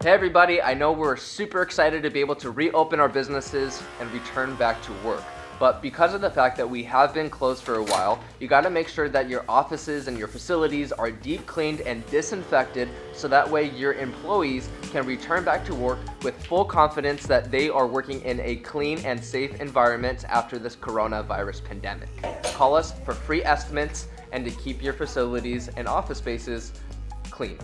Hey everybody, I know we're super excited to be able to reopen our businesses and return back to work. But because of the fact that we have been closed for a while, you gotta make sure that your offices and your facilities are deep cleaned and disinfected so that way your employees can return back to work with full confidence that they are working in a clean and safe environment after this coronavirus pandemic. Call us for free estimates and to keep your facilities and office spaces clean.